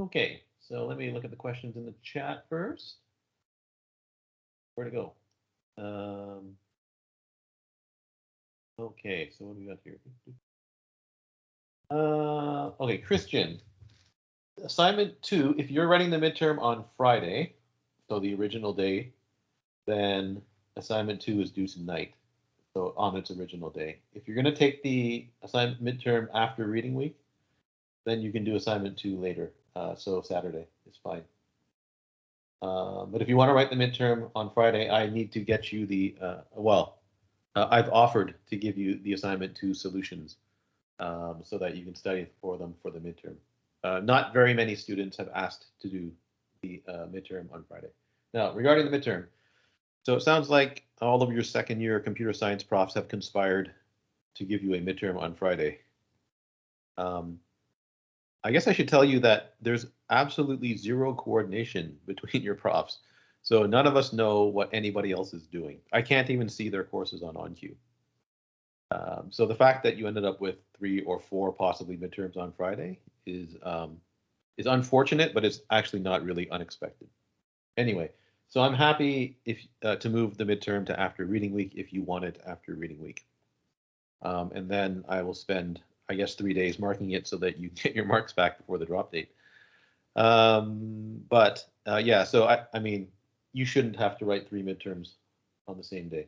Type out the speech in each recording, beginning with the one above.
Okay, so let me look at the questions in the chat first. Where'd it go? Okay, so what do we got here? Okay, Christian. Assignment 2, if you're running the midterm on Friday, so the original day, then assignment 2 is due tonight, so on its original day. If you're going to take the assignment midterm after reading week, then you can do assignment 2 later, so Saturday is fine. But if you want to write the midterm on Friday, I need to get you the, I've offered to give you the assignment 2 solutions so that you can study for them for the midterm. Not very many students have asked to do the midterm on Friday. Now, regarding the midterm, so it sounds like all of your second year computer science profs have conspired to give you a midterm on Friday. I guess I should tell you that there's absolutely zero coordination between your profs. So none of us know what anybody else is doing. I can't even see their courses on OnQ. So the fact that you ended up with 3 or 4 possibly midterms on Friday is unfortunate, but it's actually not really unexpected. Anyway, so I'm happy if to move the midterm to after reading week if you want it after reading week. And then I will spend, I guess, 3 days marking it so that you get your marks back before the drop date. Yeah, so I mean, you shouldn't have to write 3 midterms on the same day.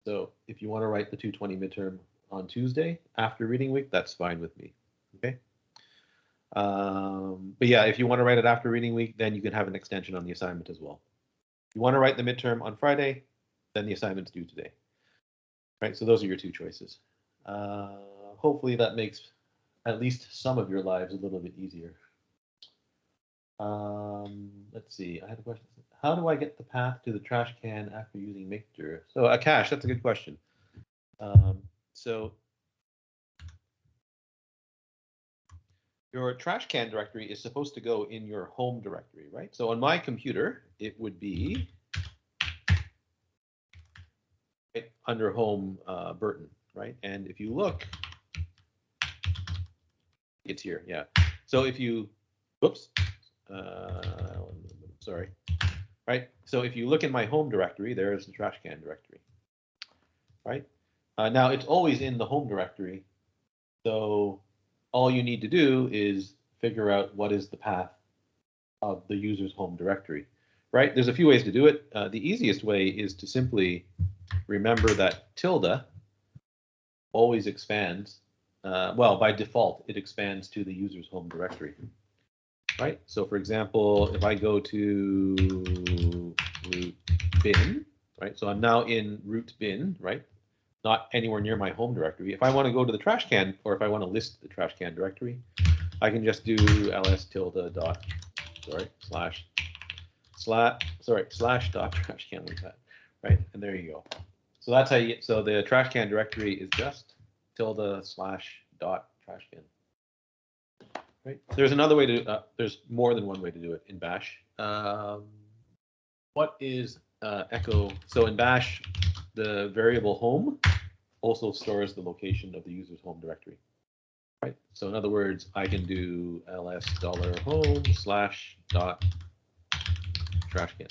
So if you want to write the 220 midterm on Tuesday after reading week, that's fine with me. Okay. But yeah, if you want to write it after reading week, then you can have an extension on the assignment as well. If you want to write the midterm on Friday, then the assignment's due today. Right. So those are your 2 choices. Hopefully that makes at least some of your lives a little bit easier. Let's see. I had a question. How do I get the path to the trash can after using mixture? So Akash, that's a good question. So your trash can directory is supposed to go in your home directory, right? So on my computer, it would be right under home Burton, right? And if you look, it's here, yeah. So if you, whoops, sorry. Right, so if you look in my home directory, there's the trash can directory, right? Now it's always in the home directory, so all you need to do is figure out what is the path of the user's home directory, right? There's a few ways to do it. The easiest way is to simply remember that tilde always expands, well, by default, it expands to the user's home directory. Right, so for example, if I go to root bin, right, so I'm now in root bin, right, not anywhere near my home directory. If I want to go to the trash can, or if I want to list the trash can directory, I can just do ls tilde dot, slash dot trash can like that, right, and there you go. So that's how you, so the trash can directory is just tilde slash dot trash can. Right. There's another way to, there's more than one way to do it in Bash. What is echo? So in Bash, the variable home also stores the location of the user's home directory. Right. So in other words, I can do ls$home slash dot trash can.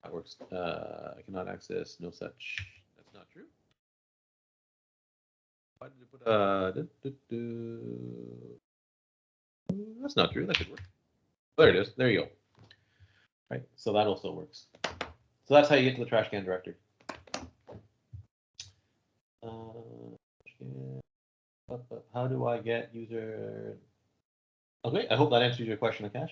That works. I cannot access no such. That's not true. Why did it put that's not true. That should work. There it is. There you go. Right. So that also works. So that's how you get to the trash can directory. How do I get user? Okay, I hope that answers your question, Akash.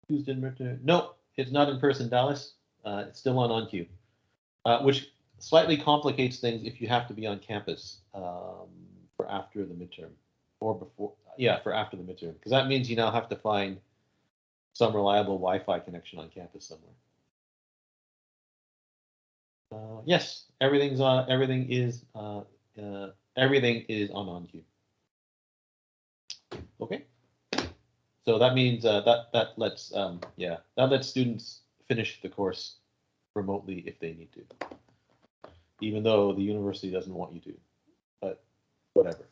Used in return? No, it's not in person, Dallas. It's still on OnQ, which slightly complicates things if you have to be on campus for after the midterm or before. Yeah, for after the midterm, because that means you now have to find some reliable Wi-Fi connection on campus somewhere. Yes, everything's on. Everything is on OnQ. Okay. So that means that lets that lets students finish the course remotely if they need to, even though the university doesn't want you to. But whatever.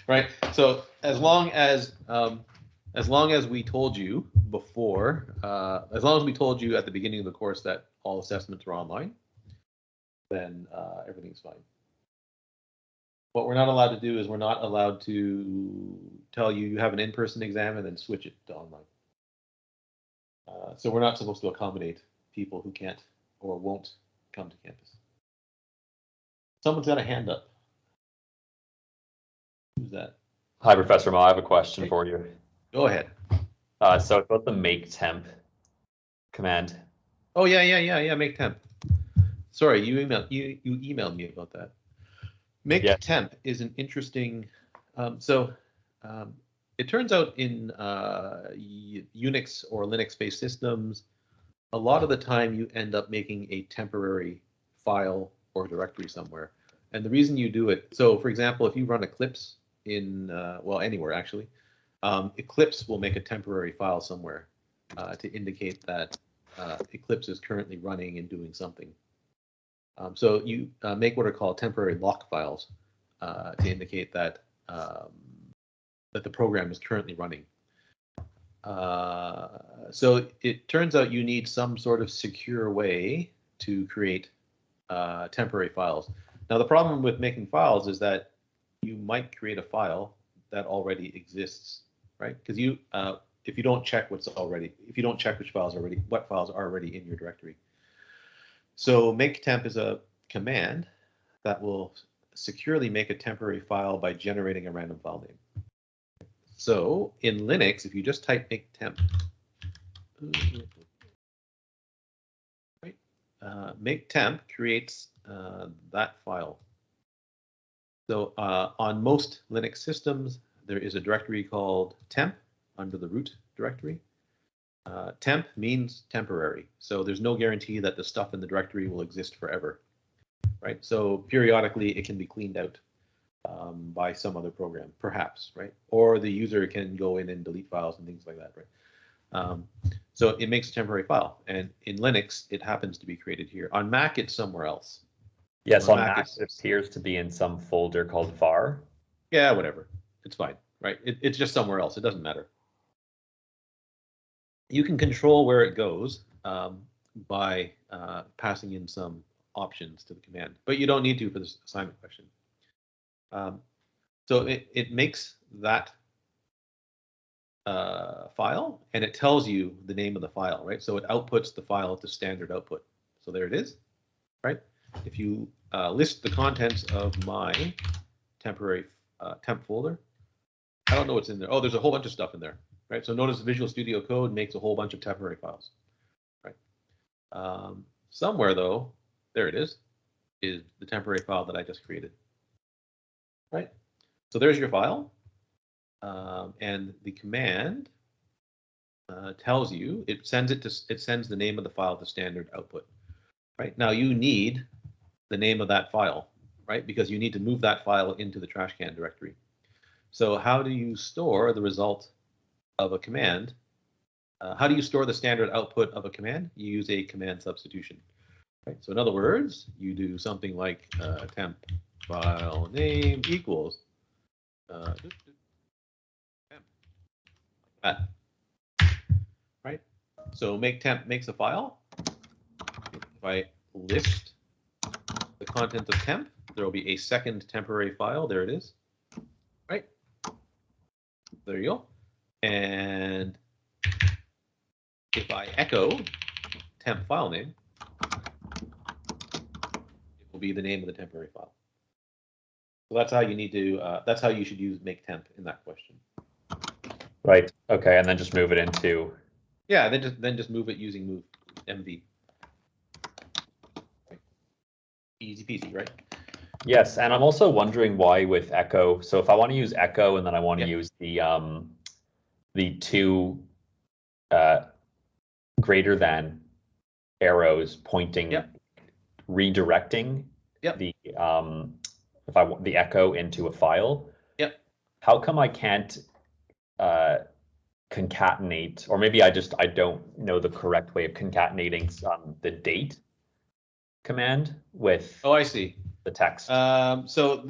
right? So as long as we told you before, as long as we told you at the beginning of the course that all assessments are online, then everything's fine. What we're not allowed to do is we're not allowed to tell you you have an in-person exam and then switch it to online. So we're not supposed to accommodate people who can't or won't come to campus. Someone's got a hand up. Who's that? Hi, Professor Mo. I have a question for you. Go ahead. So about the make temp command. Oh yeah. Make temp. Sorry, you emailed me about that. Make temp is an interesting. It turns out in Unix or Linux-based systems, a lot of the time you end up making a temporary file or directory somewhere. And the reason you do it, so for example, if you run Eclipse in, well, anywhere actually, Eclipse will make a temporary file somewhere to indicate that Eclipse is currently running and doing something. So you make what are called temporary lock files to indicate that that the program is currently running. So it turns out you need some sort of secure way to create temporary files. Now the problem with making files is that you might create a file that already exists, right? Because you, if you don't check what files are already in your directory. So make temp is a command that will securely make a temporary file by generating a random file name. So in Linux, if you just type make temp, right, make temp creates that file. So on most Linux systems, there is a directory called temp under the root directory. Temp means temporary, so there's no guarantee that the stuff in the directory will exist forever, right? So periodically it can be cleaned out by some other program, perhaps, right? Or the user can go in and delete files and things like that, right? So it makes a temporary file, and in Linux it happens to be created here. On Mac it's somewhere else. Yes, on Mac it appears to be in some folder called var. Yeah, whatever, it's fine, right? It's just somewhere else, it doesn't matter. You can control where it goes by passing in some options to the command, but you don't need to for this assignment question. So it makes that file, and it tells you the name of the file, right? So it outputs the file to standard output. So there it is, right? If you list the contents of my temporary temp folder, I don't know what's in there. Oh, there's a whole bunch of stuff in there, right? So notice Visual Studio Code makes a whole bunch of temporary files, right? Somewhere though, there it is the temporary file that I just created, right? So there's your file, and the command tells you it sends the name of the file to standard output, right? Now you need the name of that file, right? Because you need to move that file into the trash can directory. So how do you store the result of a command? How do you store the standard output of a command? You use a command substitution, right? So in other words, you do something like temp file name equals temp, like that, right? So make temp makes a file. If I list the contents of temp, there will be a second temporary file. There it is, right? There you go. And if I echo temp file name, it will be the name of the temporary file. So that's how you need to. That's how you should use make temp in that question. Right. Okay, and then just move it into. Yeah, then just move it using move mv. Right. Easy peasy, right? Yes, and I'm also wondering why with echo. So if I want to use echo and then I want to use the two greater than arrows pointing, redirecting the if I want the echo into a file. Yep. How come I can't concatenate, or maybe I don't know the correct way of concatenating the date command with. Oh, I see. The text. So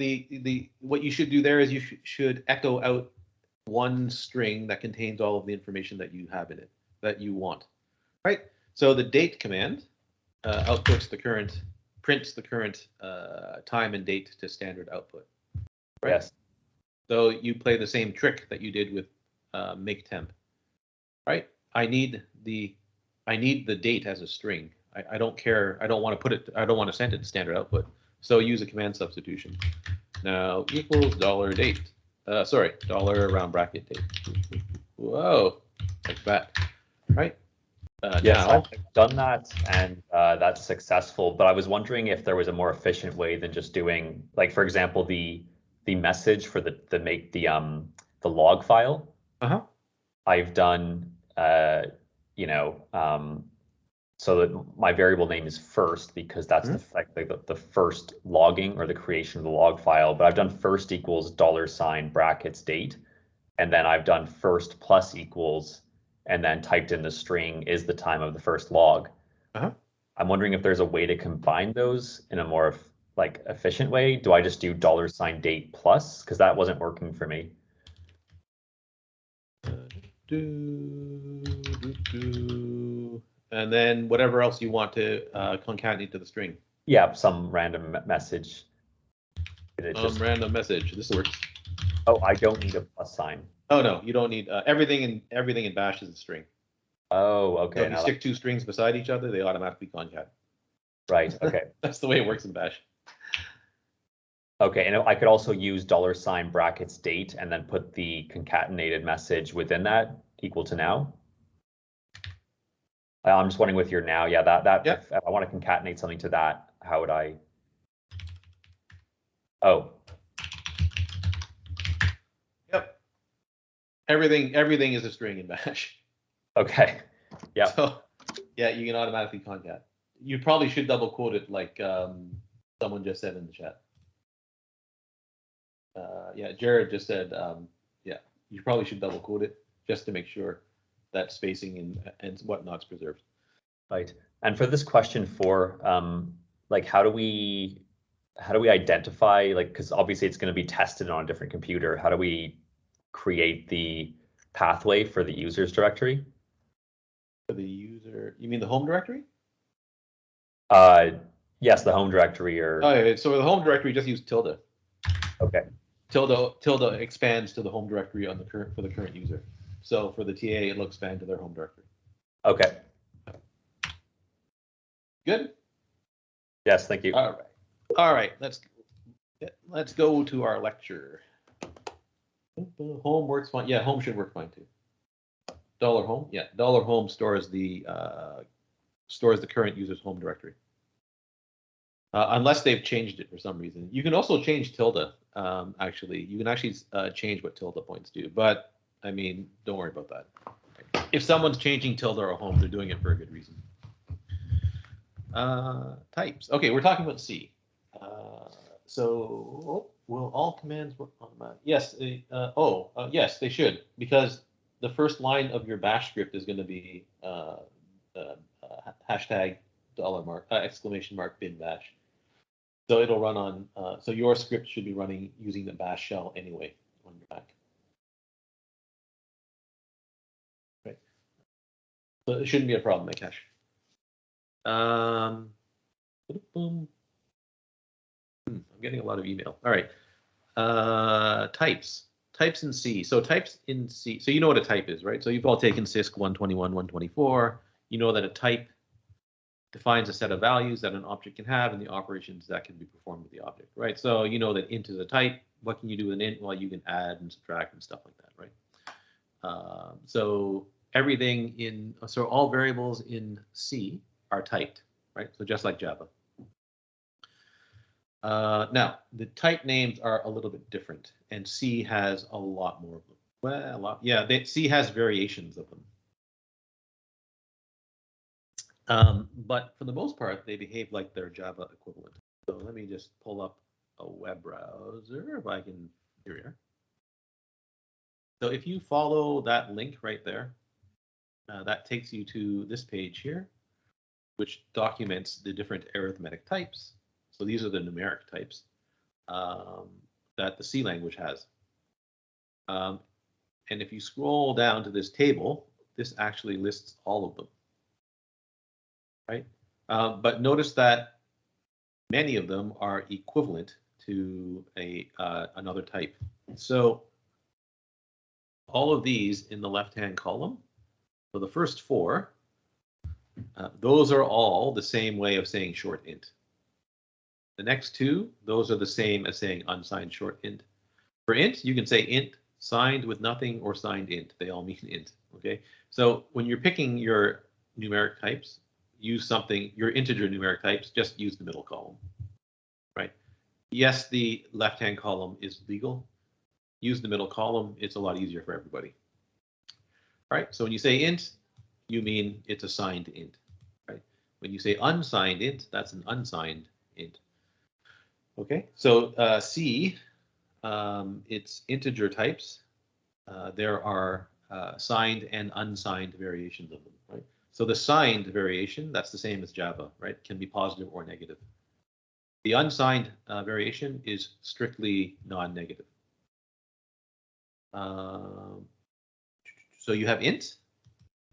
what you should do there is you should echo out one string that contains all of the information that you have in it that you want, right? So the date command prints the current time and date to standard output, right? Yes. So you play the same trick that you did with make temp, right? I need the date as a string. I don't care. I don't want to send it to standard output. So use a command substitution. Now equals $date. Sorry, $round bracket date. Whoa, like that, right? Yes, now, I've done that, and that's successful. But I was wondering if there was a more efficient way than just doing, like, for example, the message for the log file. I've done, you know, so that my variable name is first because that's the first logging or the creation of the log file. But I've done first equals $ brackets date, and then I've done first plus equals, and then typed in the string is the time of the first log. I'm wondering if there's a way to combine those in a more like efficient way. Do I just do $date plus? Because that wasn't working for me. And then whatever else you want to concatenate to the string. Yeah, some random message. Random message. This works. Oh, I don't need a plus sign. Oh no, you don't need everything in Bash is a string. Oh, okay. So if you stick two strings beside each other, they automatically concat. Right. Okay. That's the way it works in Bash. Okay, and I could also use $ brackets date and then put the concatenated message within that equal to now. I'm just wondering with your now, yeah, yep. If I want to concatenate something to that, how would I? Oh. Yep. Everything is a string in Bash. Okay. Yeah. So yeah, you can automatically concat. You probably should double quote it like someone just said in the chat. Yeah, Jared just said, yeah, you probably should double quote it just to make sure that spacing and whatnot's preserved. Right. And for this question 4, like how do we identify, like, because obviously it's going to be tested on a different computer. How do we create the pathway for the users directory? For the user, you mean the home directory? Yes, the home directory or. Oh, yeah, so the home directory just use tilde. Okay. Tilde expands to the home directory on the current user. So for the TA, it'll expand to their home directory. Okay. Good. Yes, thank you. All right. Let's go to our lecture. Home works fine. Yeah, home should work fine too. $home. Yeah, $home stores the current user's home directory. Unless they've changed it for some reason. You can also change tilde. Actually, you can actually change what tilde points do. But I mean, don't worry about that. If someone's changing tilde or home, they're doing it for a good reason. Types. Okay, we're talking about C. So will all commands work on that? Yes. Yes, they should, because the first line of your Bash script is going to be hashtag $! bin bash. So it'll run on. So your script should be running using the Bash shell anyway on your Mac. Right. So it shouldn't be a problem, Akash. I'm getting a lot of email. All right. Types in C. So types in C. So you know what a type is, right? So you've all taken CISC 121, 124. You know that a type defines a set of values that an object can have and the operations that can be performed with the object, right? So you know that int is a type. What can you do with an int? Well, you can add and subtract and stuff like that, right? So all variables in C are typed, right? So just like Java. Now, the type names are a little bit different, and C has a lot more of them. Well, a lot. Yeah, C has variations of them. But for the most part, they behave like their Java equivalent. So let me just pull up a web browser if I can. Here we are. So if you follow that link right there, that takes you to this page here, which documents the different arithmetic types. So these are the numeric types that the C language has. And if you scroll down to this table, this actually lists all of them, right? But notice that many of them are equivalent to another type. So all of these in the left-hand column, so the first four, those are all the same way of saying short int. The next two, those are the same as saying unsigned short int. For int, you can say int signed with nothing or signed int. They all mean int, okay? So when you're picking your numeric types, use something, your integer numeric types, just use the middle column, right? Yes, the left-hand column is legal. Use the middle column. It's a lot easier for everybody. All right, so when you say int, you mean it's a signed int, right? When you say unsigned int, that's an unsigned int. Okay, so C, it's integer types. There are signed and unsigned variations of them, right? So the signed variation, that's the same as Java, right? Can be positive or negative. The unsigned variation is strictly non-negative. So you have int,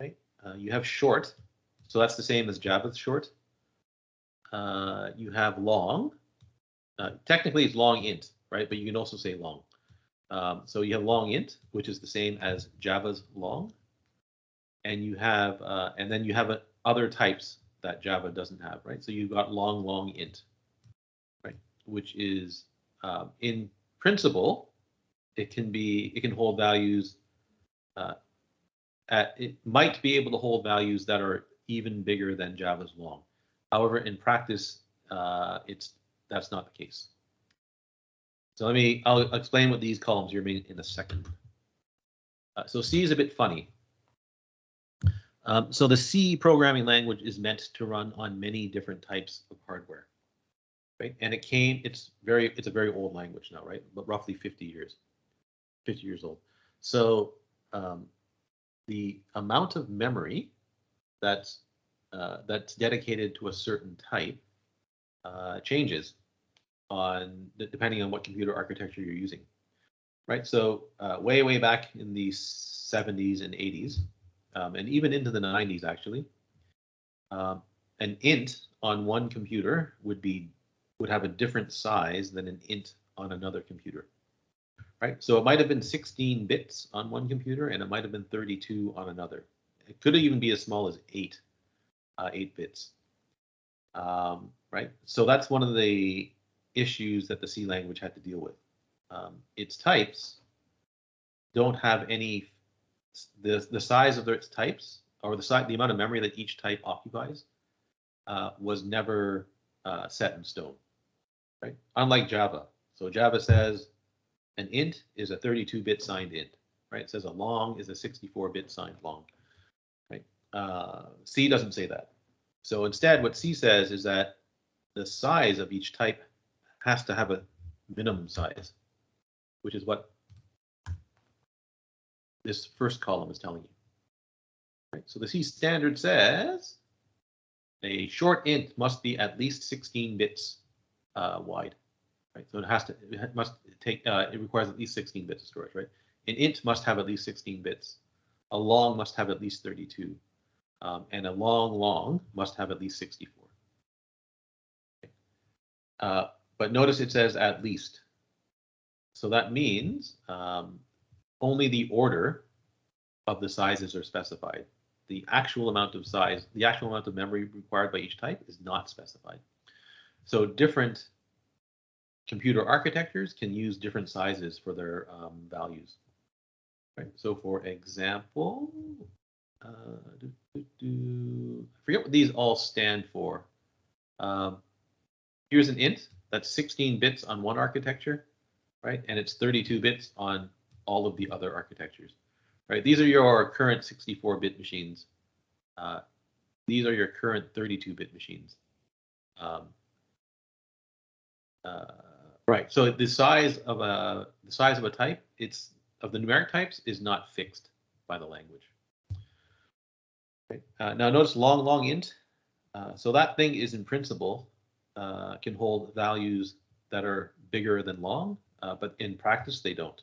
right? You have short, so that's the same as Java's short. You have long. Technically, it's long int, right? But you can also say long. So you have long int, which is the same as Java's long, and you have, and then you have other types that Java doesn't have, right? So you've got long int, right? Which is, in principle, it can hold values. It might be able to hold values that are even bigger than Java's long. However, in practice, that's not the case. So I'll explain what these columns here mean in a second. So C is a bit funny. So the C programming language is meant to run on many different types of hardware, right? And it's a very old language now, right? But roughly 50 years old. So the amount of memory that's dedicated to a certain type changes depending on what computer architecture you're using, right? So way back in the 70s and 80s, and even into the 90s actually, an int on one computer would have a different size than an int on another computer, right? So it might have been 16 bits on one computer and it might have been 32 on another. It could even be as small as 8 bits, right? So that's one of the issues that the C language had to deal with. Its types don't have any, the size of its types, or the amount of memory that each type occupies was never set in stone, right? Unlike Java. So Java says an int is a 32-bit signed int, right? It says a long is a 64-bit signed long, right? C doesn't say that. So instead, what C says is that the size of each type has to have a minimum size, which is what this first column is telling you. Right? So the C standard says a short int must be at least 16 bits wide. Right? So it requires at least 16 bits of storage, right? An int must have at least 16 bits. A long must have at least 32. And a long must have at least 64. Okay. But notice it says at least. So that means only the order of the sizes are specified. The actual amount of size, the actual amount of memory required by each type is not specified. So different computer architectures can use different sizes for their values. Right. So for example, I forget what these all stand for. Here's an int that's 16 bits on one architecture, right? And it's 32 bits on all of the other architectures, right? These are your current 64-bit machines. These are your current 32-bit machines. Right. So the size of a type, of the numeric types, is not fixed by the language. Okay. Now notice long int. So that thing is in principle can hold values that are bigger than long, but in practice they don't.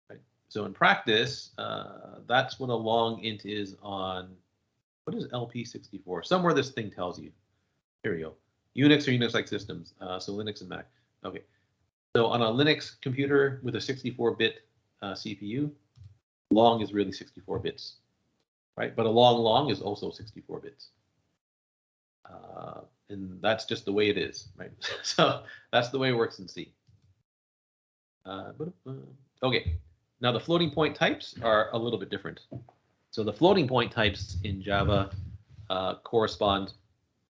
Right? So in practice, that's what a long int is on, what is LP64? Somewhere this thing tells you. Here we go. Unix or Unix-like systems, so Linux and Mac. Okay, so on a Linux computer with a 64-bit CPU, long is really 64 bits, right? But a long is also 64 bits. And that's just the way it is, right? So that's the way it works in C. Okay, now the floating point types are a little bit different. So the floating point types in Java correspond,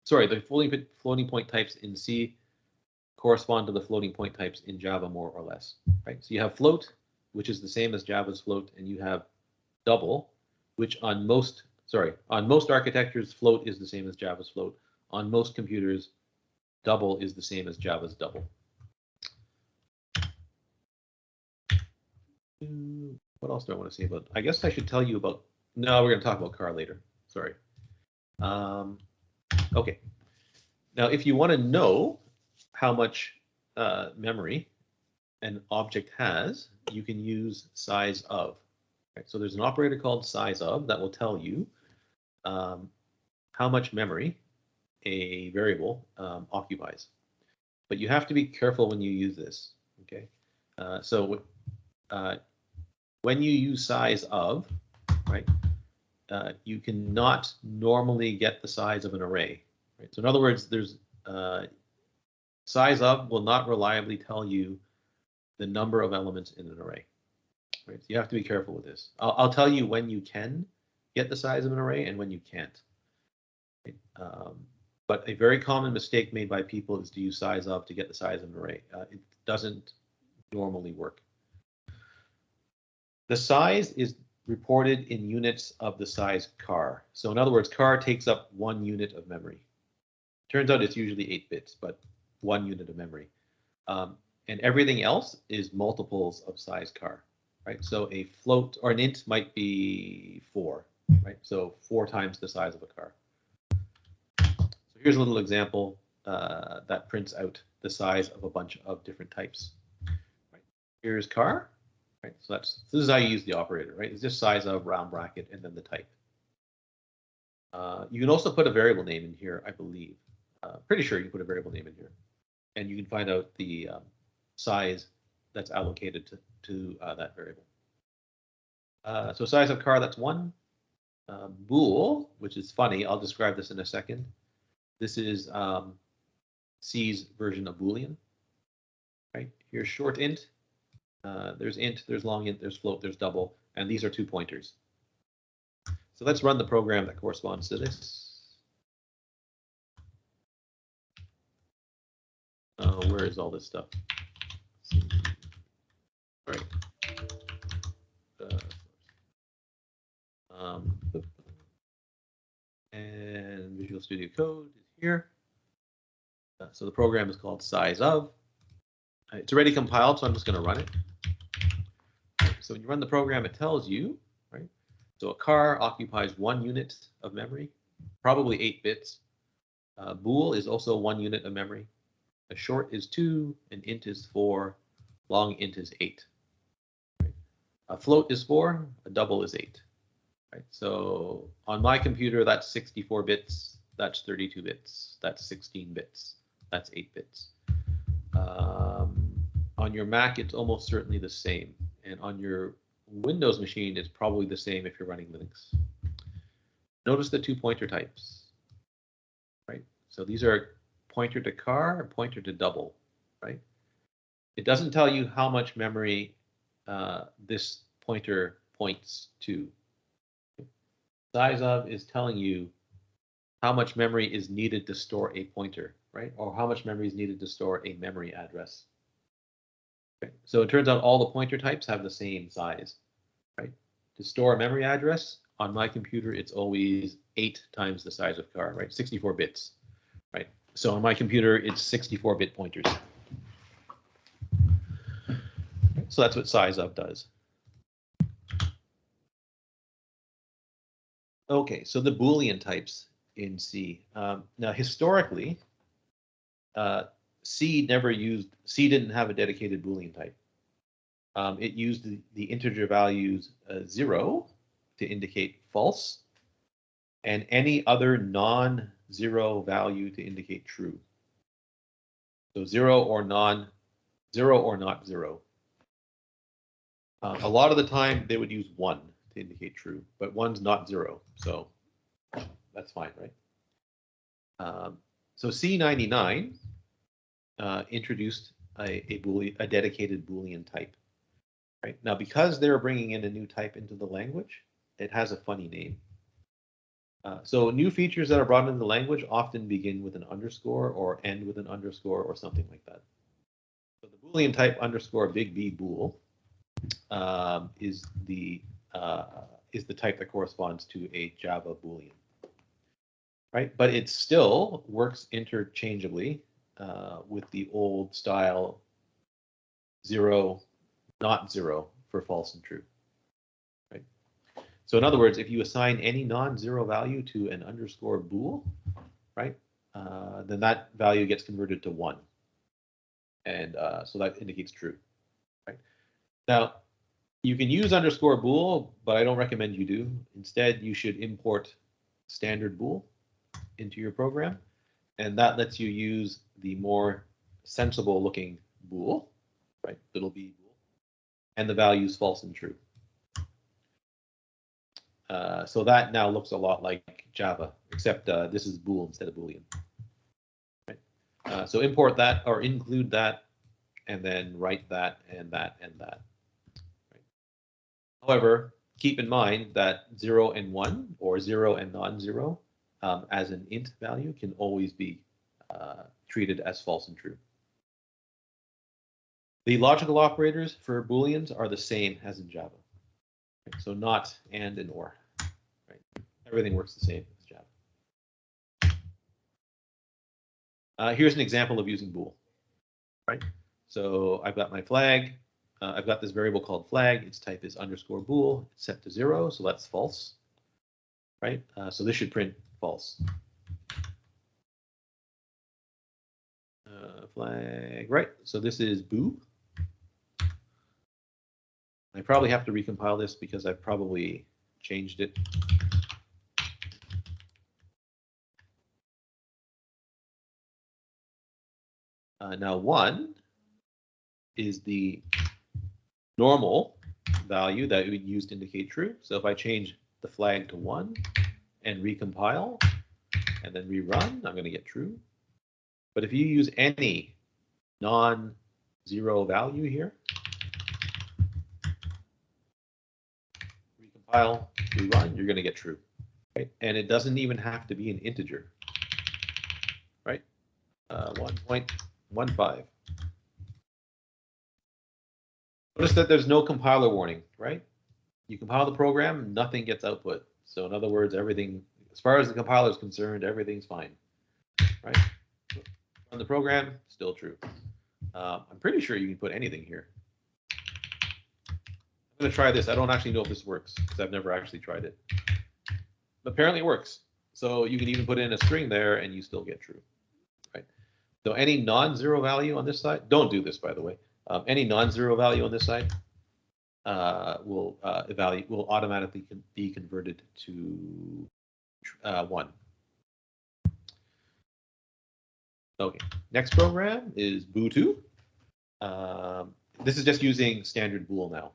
sorry, the floating point types in C correspond to the floating point types in Java more or less, right? So you have float, which is the same as Java's float, and you have double, which on most architectures, float is the same as Java's float. On most computers, double is the same as Java's double. What else do I want to say about? I guess I should tell you about. No, we're going to talk about char later. Sorry. Okay. Now, if you want to know how much memory an object has, you can use sizeof. Right? So there's an operator called sizeof that will tell you how much memory a variable occupies. But you have to be careful when you use this. Okay. When you use sizeof, right, you cannot normally get the size of an array. Right? So in other words, there's sizeof will not reliably tell you the number of elements in an array. Right? So you have to be careful with this. I'll tell you when you can get the size of an array and when you can't. Right? But a very common mistake made by people is to use sizeof to get the size of an array. It doesn't normally work. The size is reported in units of the size char. So in other words, char takes up 1 unit of memory. Turns out it's usually 8 bits, but 1 unit of memory. And everything else is multiples of size char, right? So a float or an int might be 4, right? So 4 times the size of a char. So here's a little example that prints out the size of a bunch of different types. Right? Here's char. Right, so this is how you use the operator, right? It's just sizeof, round bracket, and then the type. You can also put a variable name in here, I believe. Pretty sure you can put a variable name in here, and you can find out the size that's allocated to that variable. So size of char, that's 1. Bool, which is funny. I'll describe this in a second. This is C's version of Boolean. Right? Here's short int. There's int, there's long int, there's float, there's double, and these are 2 pointers. So let's run the program that corresponds to this. Where is all this stuff? Right. And Visual Studio Code is here. So the program is called sizeof. It's already compiled, so I'm just going to run it. So when you run the program, it tells you, right? So a char occupies 1 unit of memory, probably 8 bits. Bool is also 1 unit of memory. A short is 2, an int is 4, long int is 8. Right? A float is 4, a double is 8. Right? So on my computer, that's 64 bits, that's 32 bits, that's 16 bits, that's 8 bits. On your Mac, it's almost certainly the same. And on your Windows machine, it's probably the same if you're running Linux. Notice the 2 pointer types, right? So these are pointer to char and pointer to double, right? It doesn't tell you how much memory this pointer points to. Sizeof is telling you how much memory is needed to store a pointer, right? Or how much memory is needed to store a memory address. Okay. So it turns out all the pointer types have the same size, right? To store a memory address, on my computer, it's always 8 times the size of char, right? 64 bits, right? So on my computer, it's 64-bit pointers. So that's what sizeof does. Okay, so the Boolean types in C. Now, historically, C didn't have a dedicated Boolean type. It used the integer values 0 to indicate false, and any other non-zero value to indicate true. So 0 or not 0. A lot of the time they would use 1 to indicate true, but 1's not 0, so that's fine, right? So C99 introduced a dedicated Boolean type. Right? Now, because they're bringing in a new type into the language, it has a funny name. So new features that are brought into the language often begin with an underscore or end with an underscore or something like that. So the Boolean type underscore big B bool is the type that corresponds to a Java Boolean. Right? But it still works interchangeably with the old style 0, not 0 for false and true. Right? So in other words, if you assign any non-zero value to an underscore bool, right, then that value gets converted to 1. And so that indicates true. Right? Now, you can use underscore bool, but I don't recommend you do. Instead, you should import standard bool into your program, and that lets you use the more sensible looking bool, right, little b bool, and the values false and true. So that now looks a lot like Java, except this is bool instead of Boolean. Right? So import that or include that, and then write that and that and that. Right? However, keep in mind that 0 and 1 or 0 and non-zero as an int value can always be treated as false and true. The logical operators for Booleans are the same as in Java. Right? So not, and or. Right? Everything works the same as Java. Here's an example of using bool. Right? So I've got my flag. I've got this variable called flag. Its type is underscore bool. It's set to 0, so that's false. Right? So this should print false. Flag, right? So this is boo. I probably have to recompile this because I've probably changed it. Now 1 is the normal value that we would use to indicate true. So if I change the flag to 1 and recompile and then rerun, I'm going to get true. But if you use any non-zero value here, recompile, rerun, you're going to get true. Right? And it doesn't even have to be an integer. Right? 1.15. Notice that there's no compiler warning, right? You compile the program, nothing gets output. So in other words, everything, as far as the compiler is concerned, everything's fine, right? Run the program, still true. I'm pretty sure you can put anything here. I'm going to try this. I don't actually know if this works because I've never actually tried it. But apparently it works. So you can even put in a string there and you still get true, right? So any non-zero value on this side, don't do this, by the way. Any non-zero value on this side will automatically be converted to 1. Okay, next program is boo2. This is just using standard bool now,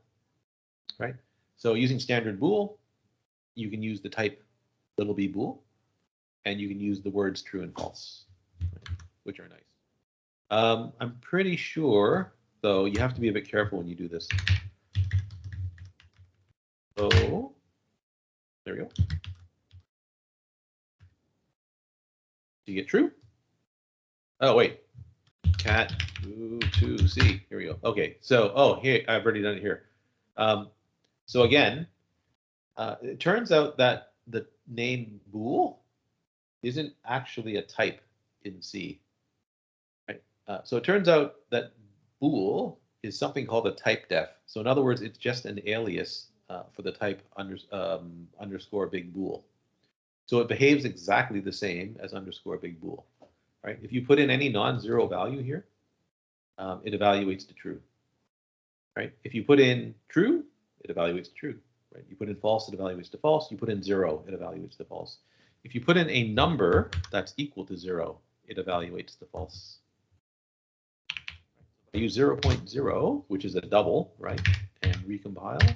right? So using standard bool, you can use the type little b bool, and you can use the words true and false, right, which are nice. I'm pretty sure, though, you have to be a bit careful when you do this. So there we go. Do you get true? Oh, wait. Cat boo2c. Here we go. Okay. So, here, I've already done it here. So again, it turns out that the name bool isn't actually a type in C. Right? So it turns out that bool is something called a type def. So in other words, it's just an alias for the type underscore big bool. So it behaves exactly the same as underscore big bool. right? If you put in any non-zero value here, it evaluates to true, right? If you put in true, it evaluates to true, right? You put in false, it evaluates to false. You put in 0, it evaluates to false. If you put in a number that's equal to 0, it evaluates to false. I use 0.0, which is a double, right? And recompile.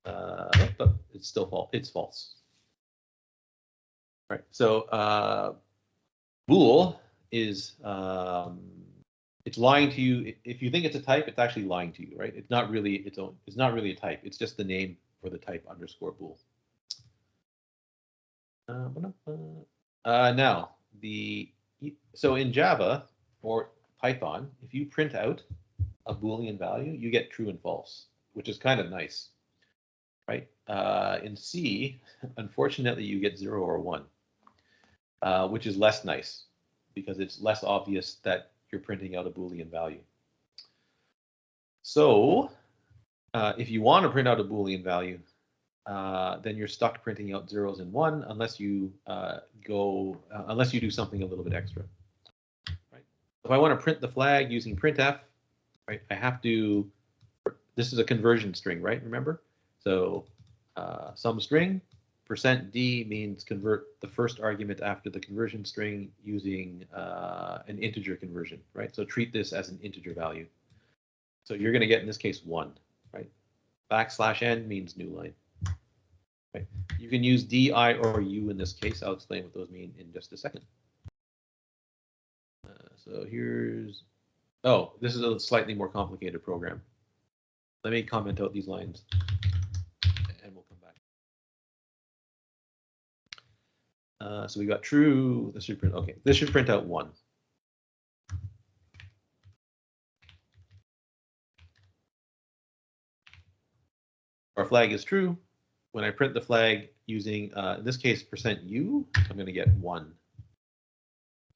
But it's still false. It's false. Right. So bool is it's lying to you. If you think it's a type, it's actually lying to you, right? It's not really its own. It's not really a type. It's just the name for the type underscore bool. Now so in Java or Python, if you print out a Boolean value, you get true and false, which is kind of nice, right? In C, unfortunately, you get 0 or 1, which is less nice because it's less obvious that you're printing out a Boolean value. So if you want to print out a Boolean value, then you're stuck printing out 0s and 1 unless you unless you do something a little bit extra. Right? If I want to print the flag using printf, right, I have to. This is a conversion string, right? Remember? So some string %d means convert the first argument after the conversion string using an integer conversion, right? So treat this as an integer value. So you're going to get in this case 1, right? \n means new line. Right. You can use D, I, or U in this case. I'll explain what those mean in just a second. So here's, this is a slightly more complicated program. Let me comment out these lines, and we'll come back. So we got true. This should print. Okay, this should print out 1. Our flag is true. When I print the flag using, in this case, %u, I'm going to get 1.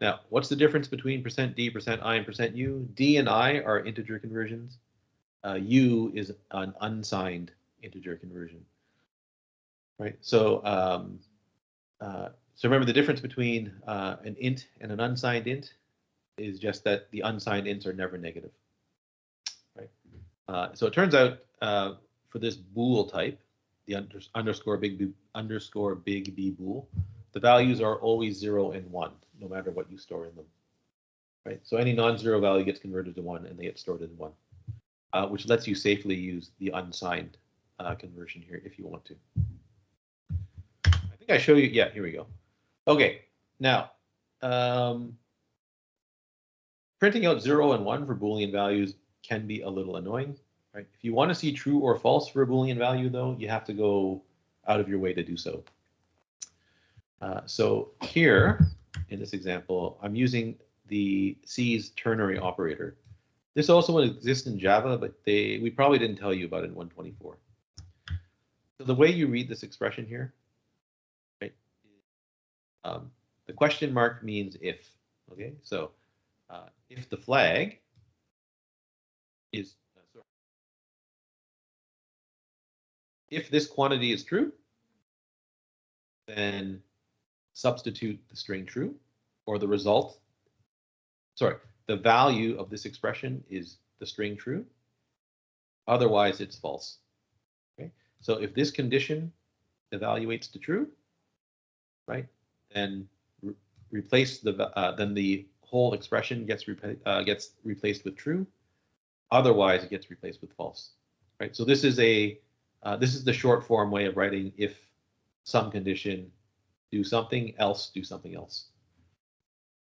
Now, what's the difference between %d, %i, and %u? D and I are integer conversions. U is an unsigned integer conversion. Right. So, so remember the difference between an int and an unsigned int is just that the unsigned ints are never negative. Right. So it turns out for this bool type, the underscore big B bool, the values are always 0 and 1, no matter what you store in them. Right. So any non-zero value gets converted to 1, and they get stored in 1, which lets you safely use the unsigned conversion here if you want to. I think I show you. Yeah, here we go. Okay. Now, printing out 0 and 1 for Boolean values can be a little annoying. Right? If you want to see true or false for a Boolean value, though, you have to go out of your way to do so. So here, in this example, I'm using the C's ternary operator. This also exists in Java, but we probably didn't tell you about it in 124. So the way you read this expression here, right? The question mark means if. Okay, so if the flag is if this quantity is true, then substitute the string true, or the result. Sorry, the value of this expression is the string true. Otherwise, it's false. Okay, so if this condition evaluates to true, right, then replace then the whole expression gets replaced with true. Otherwise, it gets replaced with false. Right. So this is the short form way of writing if some condition do something else, do something else.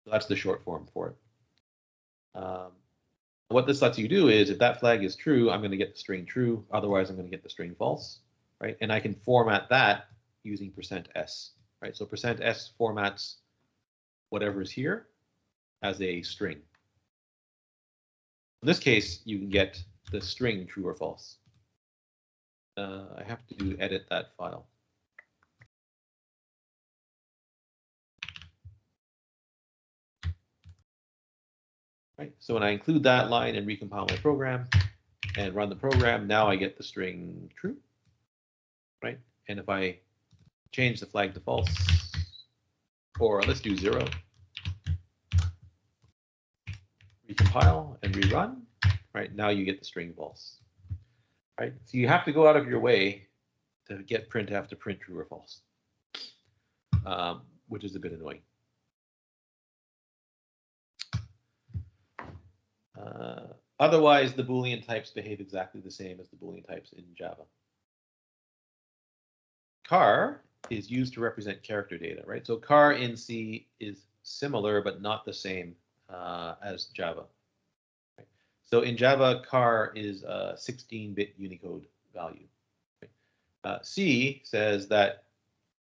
So that's the short form for it. What this lets you do is if that flag is true, I'm going to get the string true. Otherwise, I'm going to get the string false. Right. And I can format that using %s. Right. So %s formats whatever is here as a string. In this case, you can get the string true or false. I have to edit that file. Right. So when I include that line and recompile my program and run the program, now I get the string true. Right. And if I change the flag to false, or let's do 0, recompile and rerun, right? Now you get the string false, right? So you have to go out of your way to get printf to print true or false, which is a bit annoying. Otherwise, the Boolean types behave exactly the same as the Boolean types in Java. Char is used to represent character data, right? So char in C is similar, but not the same as Java. Right? So in Java, char is a 16-bit Unicode value. Right? C says that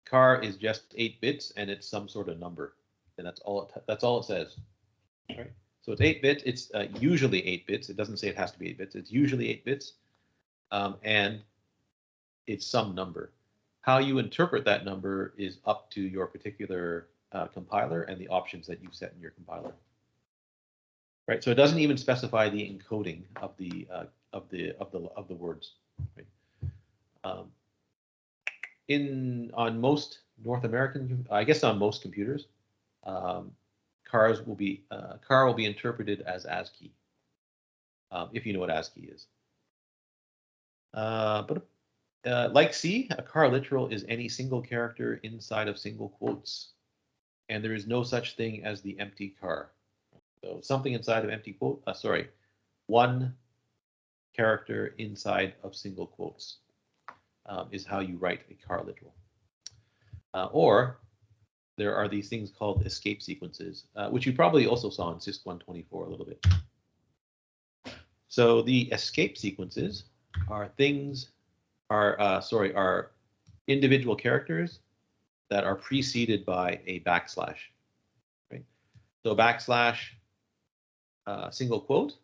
char is just 8 bits and it's some sort of number, and that's all it says. Right? So it's 8 bits. It's usually 8 bits. It doesn't say it has to be 8 bits. It's usually 8 bits, and it's some number. How you interpret that number is up to your particular compiler and the options that you set in your compiler. Right. So it doesn't even specify the encoding of the words. Right? On most North American, I guess on most computers, char will be interpreted as ASCII, if you know what ASCII is. Like C, a char literal is any single character inside of single quotes, and there is no such thing as the empty char. So something inside of empty quote, one character inside of single quotes is how you write a char literal. Or there are these things called escape sequences, which you probably also saw in CISC 124 a little bit. So the escape sequences are are individual characters that are preceded by a backslash. Right? So backslash single quote,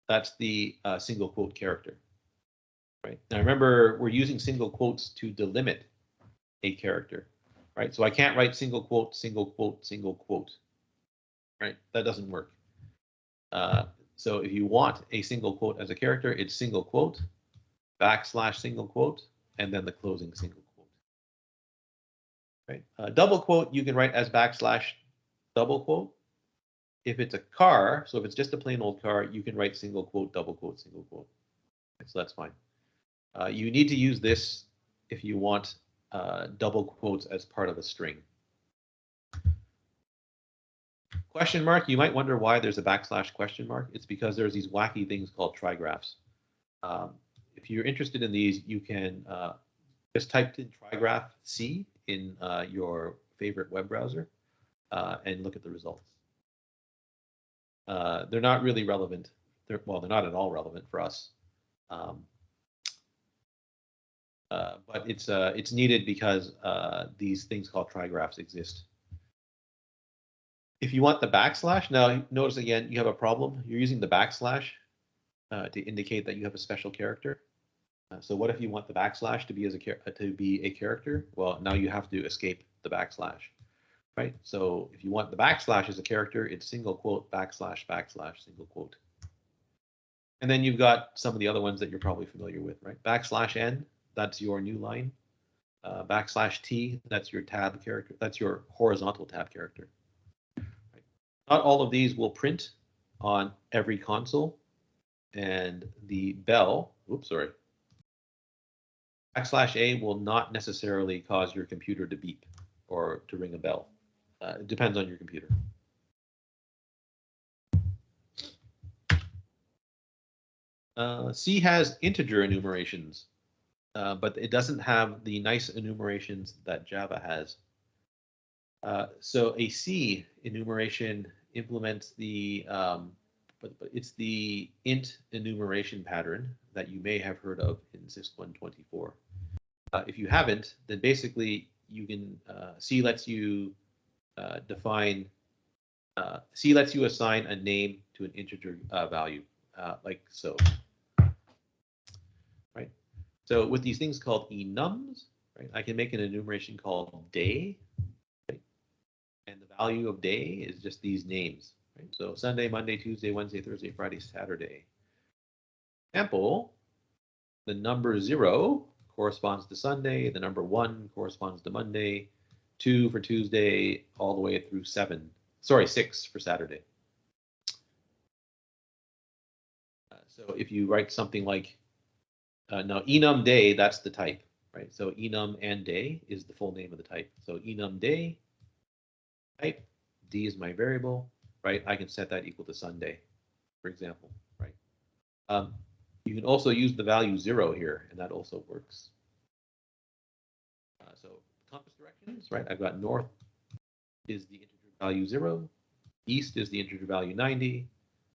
that's the single quote character. Right? Now remember, we're using single quotes to delimit a character. Right? So I can't write single quote, single quote, single quote. Right? That doesn't work. So if you want a single quote as a character, it's single quote, backslash single quote, and then the closing single quote. Right? Double quote you can write as backslash double quote. If it's a char, so if it's just a plain old char, you can write single quote, double quote, single quote. So that's fine. You need to use this if you want double quotes as part of a string. Question mark, you might wonder why there's a backslash question mark. It's because there's these wacky things called trigraphs. If you're interested in these, you can just type in trigraph C in your favorite web browser and look at the results. They're not really relevant. They're not at all relevant for us. But it's needed because these things called trigraphs exist. If you want the backslash, now notice again, you have a problem. You're using the backslash to indicate that you have a special character. So what if you want the backslash to be a character? Well, now you have to escape the backslash, right? So if you want the backslash as a character, it's single quote, backslash, backslash, single quote. And then you've got some of the other ones that you're probably familiar with, right? Backslash n, that's your new line. Backslash t, that's your tab character. That's your horizontal tab character. Right? Not all of these will print on every console, and the bell, backslash a will not necessarily cause your computer to beep or to ring a bell. It depends on your computer. C has integer enumerations, but it doesn't have the nice enumerations that Java has. So a C enumeration implements the, but it's the int enumeration pattern that you may have heard of in CISC 124. If you haven't, then basically you can, C lets you C lets you assign a name to an integer value, like so. Right. So with these things called enums, right, I can make an enumeration called day, right? And the value of day is just these names. Right? So Sunday, Monday, Tuesday, Wednesday, Thursday, Friday, Saturday. Example, the number 0 corresponds to Sunday, the number 1 corresponds to Monday, 2 for Tuesday, all the way through 6 for Saturday. So if you write something like, now enum day, that's the type, right? So enum and day is the full name of the type. So enum day type, D is my variable, right? I can set that equal to Sunday, for example, right? You can also use the value 0 here, and that also works. So compass directions, right? I've got north is the integer value 0, east is the integer value 90,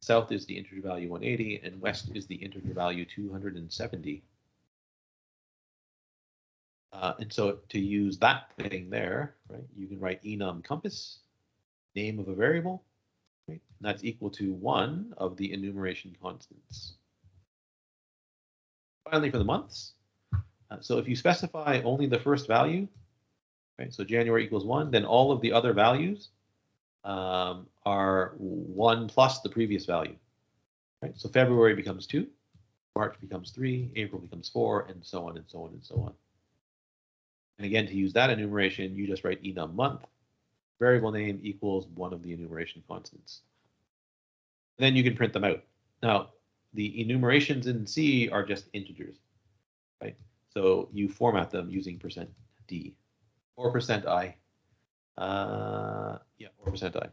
south is the integer value 180, and west is the integer value 270. And so to use that thing there, right, you can write enum compass, name of a variable, right? And that's equal to 1 of the enumeration constants. Finally, for the months, so if you specify only the first value, right, so January equals 1, then all of the other values are 1 plus the previous value. Right? So February becomes 2, March becomes 3, April becomes 4, and so on and so on and so on. And again, to use that enumeration, you just write enum month, variable name equals 1 of the enumeration constants. And then you can print them out. Now, the enumerations in C are just integers, right? So you format them using %d or %i. Yeah, or %i.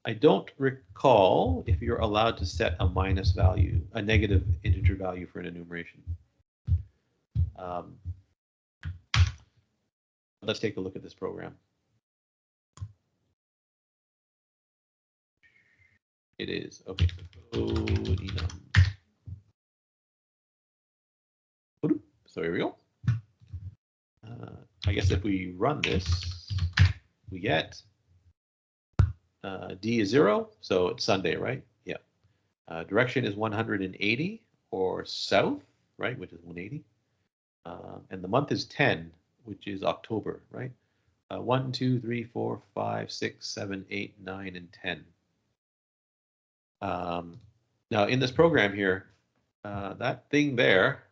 I don't recall if you're allowed to set a minus value, a negative integer value for an enumeration. Let's take a look at this program. It is, okay, so here we go. I guess if we run this, we get D is 0, so it's Sunday, right? Yeah. Direction is 180 or south, right, which is 180. And the month is 10, which is October, right? 1, 2, 3, 4, 5, 6, 7, 8, 9, and 10. Now in this program here, that thing there,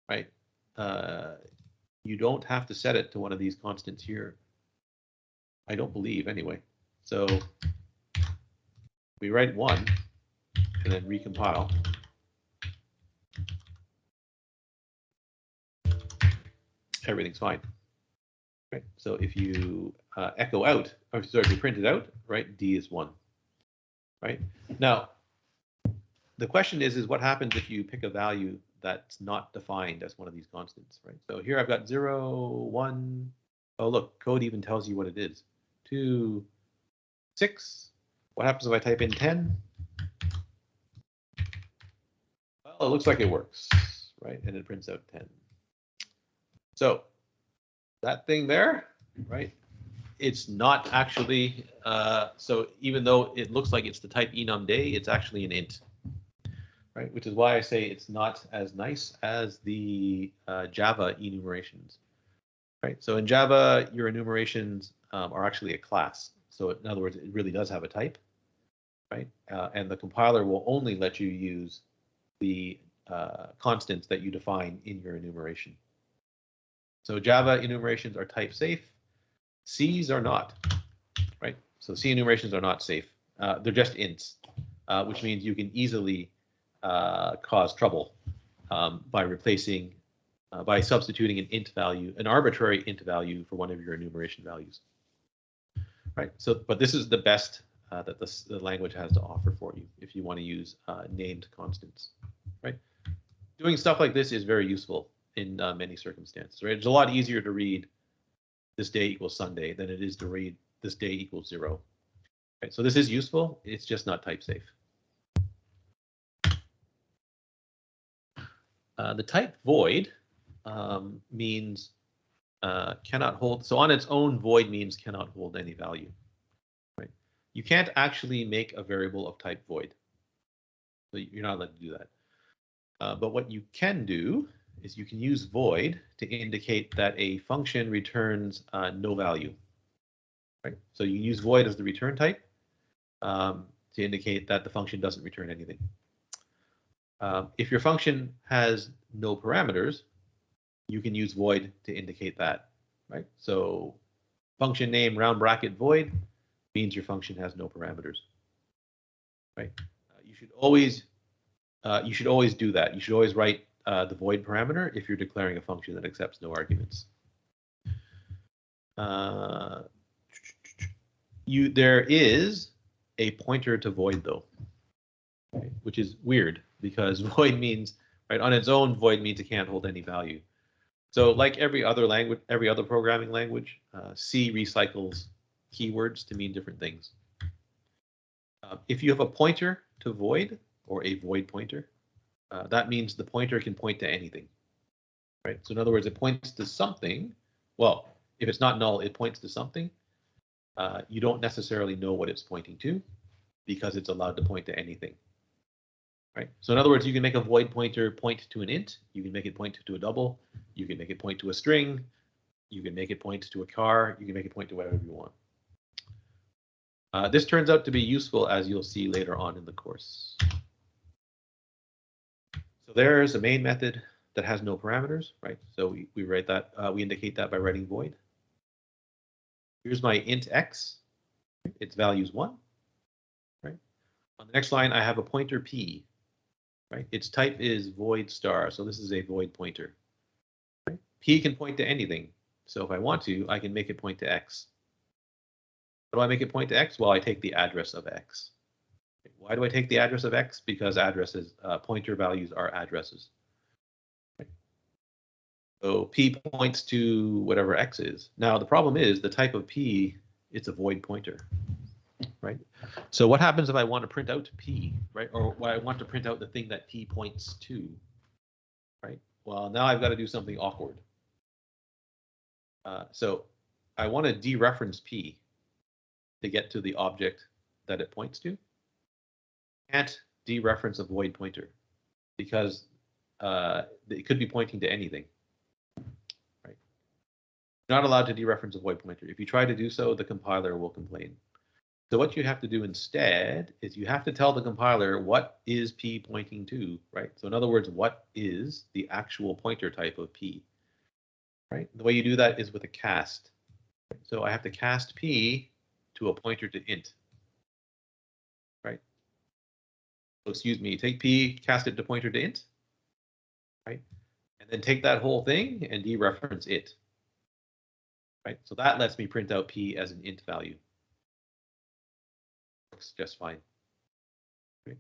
right? You don't have to set it to one of these constants here. I don't believe anyway. So we write 1 and then recompile. Everything's fine. Right. So if you echo out, or sorry, if you print it out, right, D is 1. Right. Now, the question is what happens if you pick a value that's not defined as one of these constants, right? So here I've got 0, 1. Oh, look, code even tells you what it is. 2, 6. What happens if I type in 10? Well, it looks like it works, right? And it prints out 10. So that thing there, right? It's not actually, so even though it looks like it's the type enum day, it's actually an int. Right, which is why I say it's not as nice as the Java enumerations. Right, so in Java, your enumerations are actually a class. So in other words, it really does have a type, right? And the compiler will only let you use the constants that you define in your enumeration. So Java enumerations are type safe. C's are not, right? So C enumerations are not safe. They're just ints, which means you can easily cause trouble by replacing, by substituting an int value, an arbitrary int value for one of your enumeration values. Right. So, but this is the best that the language has to offer for you if you want to use named constants. Right. Doing stuff like this is very useful in many circumstances. Right. It's a lot easier to read this day equals Sunday than it is to read this day equals 0. Right. So this is useful. It's just not type safe. The type void means cannot hold. So on its own, void means cannot hold any value. Right? You can't actually make a variable of type void. So you're not allowed to do that. But what you can do is you can use void to indicate that a function returns no value. Right? So you use void as the return type to indicate that the function doesn't return anything. If your function has no parameters, you can use void to indicate that, right? So function name round bracket void means your function has no parameters. right? You should always do that. You should always write the void parameter if you're declaring a function that accepts no arguments. There is a pointer to void though, right? Which is weird because void means, right, on its own, void means it can't hold any value. So like every other language, every other programming language, C recycles keywords to mean different things. If you have a pointer to void or a void pointer, that means the pointer can point to anything, right? So in other words, it points to something. Well, if it's not null, it points to something. You don't necessarily know what it's pointing to because it's allowed to point to anything, right? So in other words, you can make a void pointer point to an int. You can make it point to a double. You can make it point to a string. You can make it point to a char. You can make it point to whatever you want. This turns out to be useful, as you'll see later on in the course. So there's a main method that has no parameters, right? So we write that, we indicate that by writing void. Here's my int x. Its value is 1, right? On the next line, I have a pointer p, right? Its type is void star, so this is a void pointer. Right? P can point to anything. So if I want to, I can make it point to x. How do I make it point to x? Well, I take the address of x. Why do I take the address of x? Because addresses, pointer values are addresses. Right? So p points to whatever x is. Now the problem is the type of p, it's a void pointer, right? So what happens if I want to print out p, right? Or I want to print out the thing that p points to, right? Well, now I've got to do something awkward. So I want to dereference p to get to the object that it points to. Can't dereference a void pointer because it could be pointing to anything, right? You're not allowed to dereference a void pointer. If you try to do so, the compiler will complain. So what you have to do instead is you have to tell the compiler what is p pointing to, right? So in other words, what is the actual pointer type of p, right? The way you do that is with a cast. So I have to cast p to a pointer to int, right? So excuse me, take p, cast it to pointer to int, right? And then take that whole thing and dereference it, right? So that lets me print out p as an int value. Works just fine. Okay.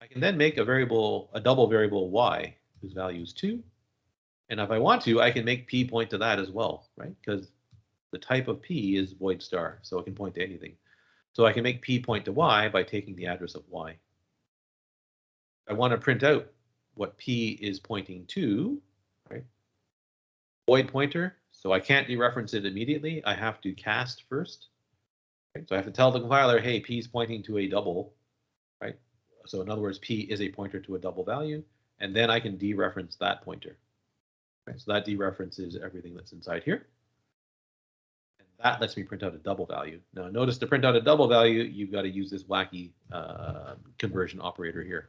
I can then make a variable, a double variable y, whose value is 2. And if I want to, I can make p point to that as well, right? Because the type of p is void star, so it can point to anything. So I can make p point to y by taking the address of y. I want to print out what p is pointing to, right? Void pointer, so I can't dereference it immediately. I have to cast first. Right? So I have to tell the compiler, hey, p is pointing to a double, right? So in other words, p is a pointer to a double value, and then I can dereference that pointer. Right? So that dereferences everything that's inside here. And that lets me print out a double value. Now notice to print out a double value, you've got to use this wacky conversion operator here.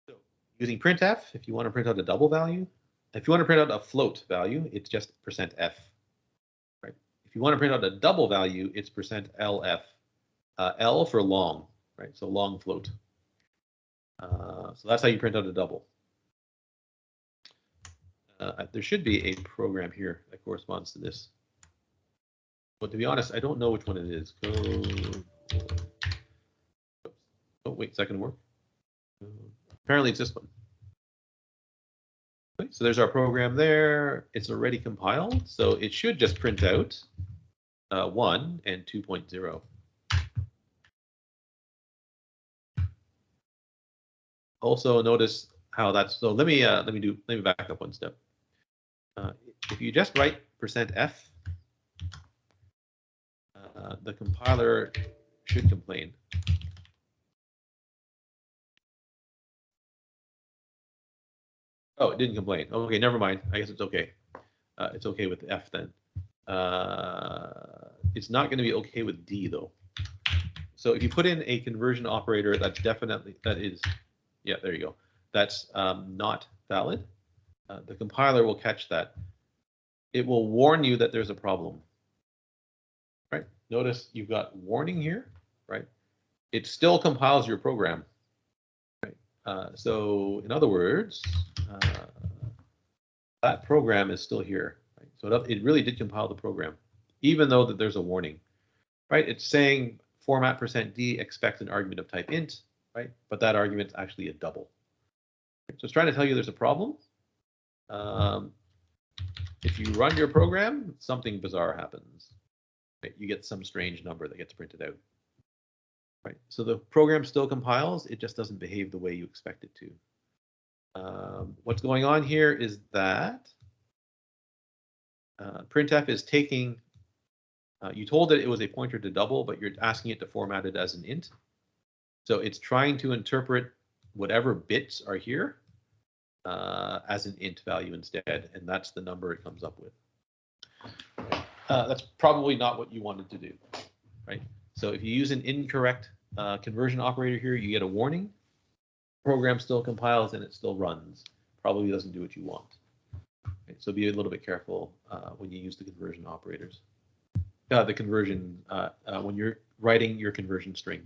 So using printf, if you want to print out a double value, if you want to print out a float value, it's just %f. Right? If you want to print out a double value, it's %lf. L for long, right? So long float. So that's how you print out a double. There should be a program here that corresponds to this. But to be honest, I don't know which one it is. Oh, wait, is that going to work? Apparently it's this one. Okay, so there's our program there. It's already compiled, so it should just print out 1 and 2.0. Also notice how that's, so let me back up one step. If you just write %f, the compiler should complain. Oh, it didn't complain. Okay, never mind. I guess it's okay. It's okay with F then. It's not going to be okay with D though. So if you put in a conversion operator that's definitely, yeah, there you go. That's not valid. The compiler will catch that. It will warn you that there's a problem. Right? Notice you've got warning here. right? It still compiles your program, right? So in other words, that program is still here, right? So it really did compile the program, even though that there's a warning, right? It's saying format %d expects an argument of type int, right? But that argument's actually a double. So it's trying to tell you there's a problem. If you run your program, something bizarre happens. Right? You get some strange number that gets printed out. Right? So the program still compiles, it just doesn't behave the way you expect it to. What's going on here is that printf is taking, you told it was a pointer to double, but you're asking it to format it as an int. So it's trying to interpret whatever bits are here as an int value instead, and that's the number it comes up with. That's probably not what you wanted to do, right? So if you use an incorrect conversion operator here, you get a warning. Program still compiles and it still runs. Probably doesn't do what you want. Right? So be a little bit careful when you use the conversion operators. The conversion, when you're writing your conversion string.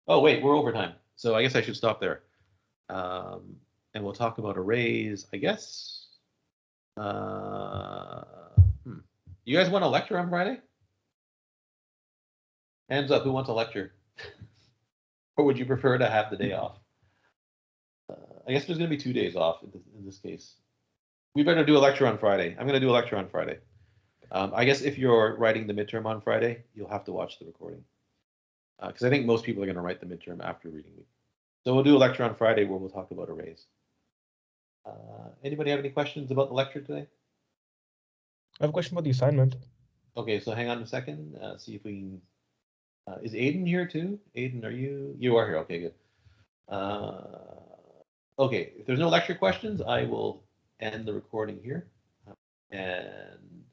Oh, wait, we're over time. So I guess I should stop there. And we'll talk about arrays, I guess. You guys want a lecture on Friday? Hands up, who wants a lecture? Or would you prefer to have the day off? I guess there's going to be 2 days off in this case. We better do a lecture on Friday. I'm going to do a lecture on Friday. I guess if you're writing the midterm on Friday, you'll have to watch the recording. Because I think most people are going to write the midterm after reading week. So we'll do a lecture on Friday where we'll talk about arrays. Anybody have any questions about the lecture today? I have a question about the assignment. Okay, so hang on a second. See if we can. Is Aiden here too? Aiden, are you? You are here. Okay, good. Okay, if there's no lecture questions, I will end the recording here. And